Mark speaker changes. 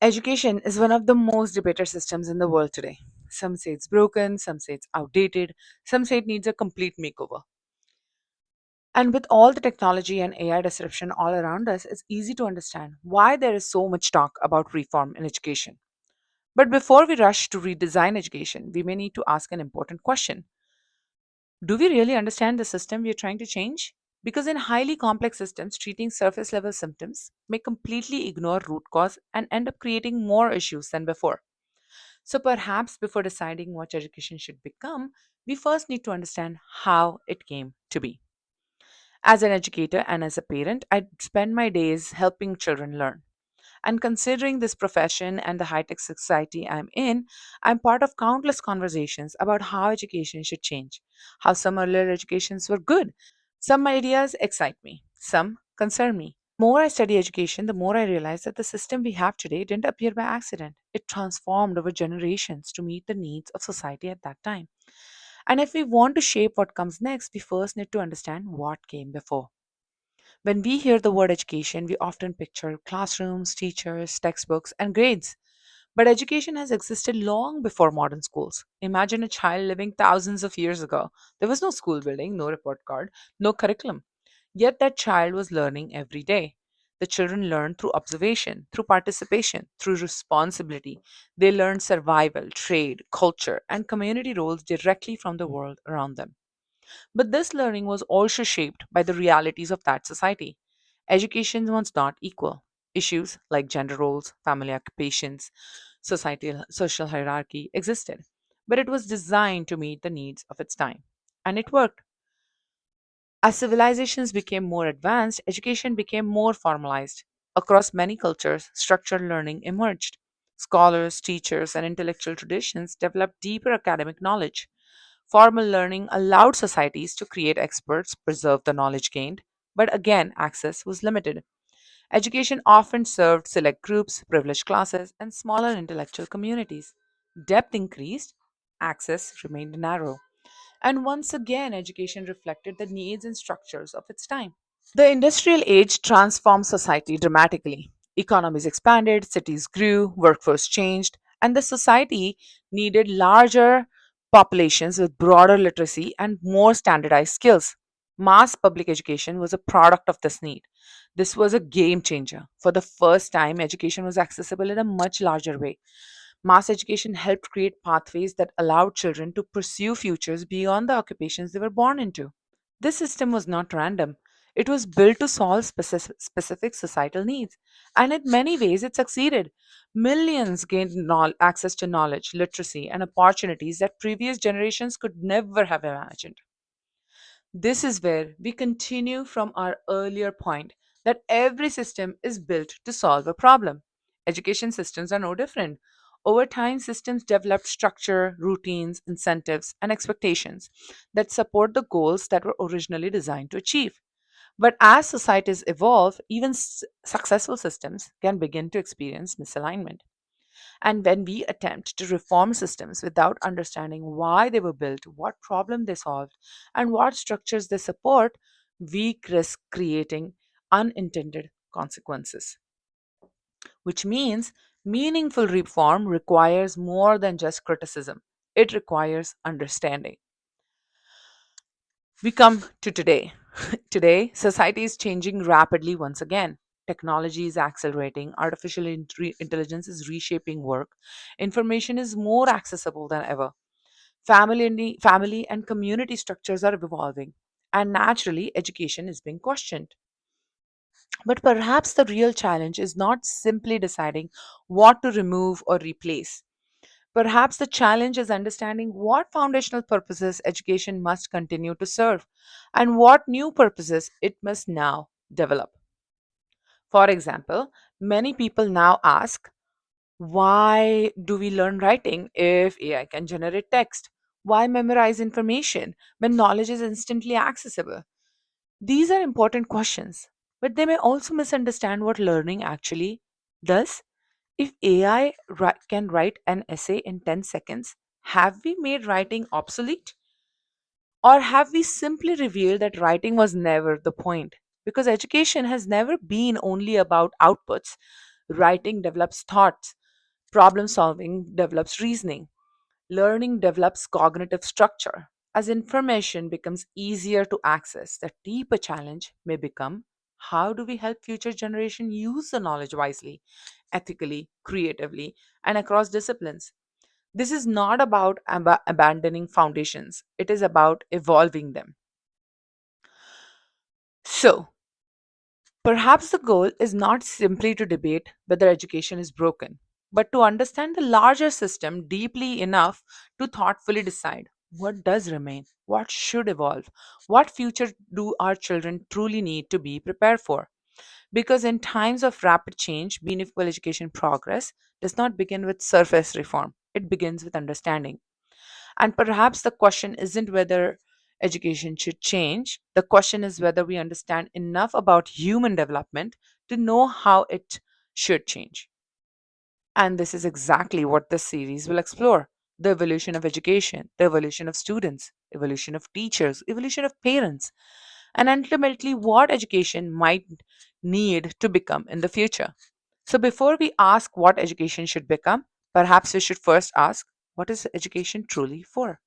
Speaker 1: Education is one of the most debated systems in the world today. Some say it's broken, some say it's outdated, some say it needs a complete makeover. And with all the technology and AI disruption all around us, it's easy to understand why there is so much talk about reform in education. But before we rush to redesign education, we may need to ask an important question. Do we really understand the system we are trying to change? Because in highly complex systems, treating surface level symptoms may completely ignore root cause and end up creating more issues than before. So perhaps before deciding what education should become, we first need to understand how it came to be. As an educator and as a parent, I spend my days helping children learn. And considering this profession and the high tech society I'm in, I'm part of countless conversations about how education should change, how some earlier educations were good. Some ideas excite me, some concern me. The more I study education, the more I realize that the system we have today didn't appear by accident. It transformed over generations to meet the needs of society at that time. And if we want to shape what comes next, we first need to understand what came before. When we hear the word education, we often picture classrooms, teachers, textbooks, and grades. But education has existed long before modern schools. Imagine a child living thousands of years ago. There was no school building, no report card, no curriculum. Yet that child was learning every day. The children learned through observation, through participation, through responsibility. They learned survival, trade, culture, and community roles directly from the world around them. But this learning was also shaped by the realities of that society. Education was not equal. Issues like gender roles, family occupations, societal social hierarchy existed, but it was designed to meet the needs of its time. And it worked. As civilizations became more advanced, education became more formalized. Across many cultures, structured learning emerged. Scholars, teachers, and intellectual traditions developed deeper academic knowledge. Formal learning allowed societies to create experts, preserve the knowledge gained, but again, access was limited. Education often served select groups, privileged classes, and smaller intellectual communities. Depth increased, access remained narrow. And once again, education reflected the needs and structures of its time. The industrial age transformed society dramatically. Economies expanded, cities grew, workforce changed, and the society needed larger populations with broader literacy and more standardized skills. Mass public education was a product of this need. This was a game changer. For the first time, education was accessible in a much larger way. Mass education helped create pathways that allowed children to pursue futures beyond the occupations they were born into. This system was not random. It was built to solve specific societal needs. And in many ways, it succeeded. Millions gained access to knowledge, literacy, and opportunities that previous generations could never have imagined. This is where we continue from our earlier point that every system is built to solve a problem. Education systems are no different. Over time, systems developed structure, routines, incentives, and expectations that support the goals that were originally designed to achieve. But as societies evolve, even successful systems can begin to experience misalignment. And when we attempt to reform systems without understanding why they were built, what problem they solved, and what structures they support, we risk creating unintended consequences. Which means meaningful reform requires more than just criticism, it requires understanding. We come to today. Today, society is changing rapidly once again. Technology is accelerating, artificial intelligence is reshaping work, information is more accessible than ever. Family and community structures are evolving, and naturally, education is being questioned. But perhaps the real challenge is not simply deciding what to remove or replace. Perhaps the challenge is understanding what foundational purposes education must continue to serve and what new purposes it must now develop. For example, many people now ask, why do we learn writing if AI can generate text? Why memorize information when knowledge is instantly accessible? These are important questions, but they may also misunderstand what learning actually does. If AI can write an essay in 10 seconds, have we made writing obsolete? Or have we simply revealed that writing was never the point? Because education has never been only about outputs. Writing develops thoughts, problem solving develops reasoning, learning develops cognitive structure. As information becomes easier to access, the deeper challenge may become how do we help future generation use the knowledge wisely, ethically, creatively, and across disciplines? This is not about abandoning foundations, it is about evolving them. So, perhaps the goal is not simply to debate whether education is broken, but to understand the larger system deeply enough to thoughtfully decide what does remain, what should evolve, what future do our children truly need to be prepared for. Because in times of rapid change, meaningful education progress does not begin with surface reform, it begins with understanding. And perhaps the question isn't whether education should change, the question is whether we understand enough about human development to know how it should change. And this is exactly what this series will explore: the evolution of education, the evolution of students, evolution of teachers, evolution of parents, and ultimately what education might need to become in the future. So, before we ask what education should become, perhaps we should first ask what is education truly for?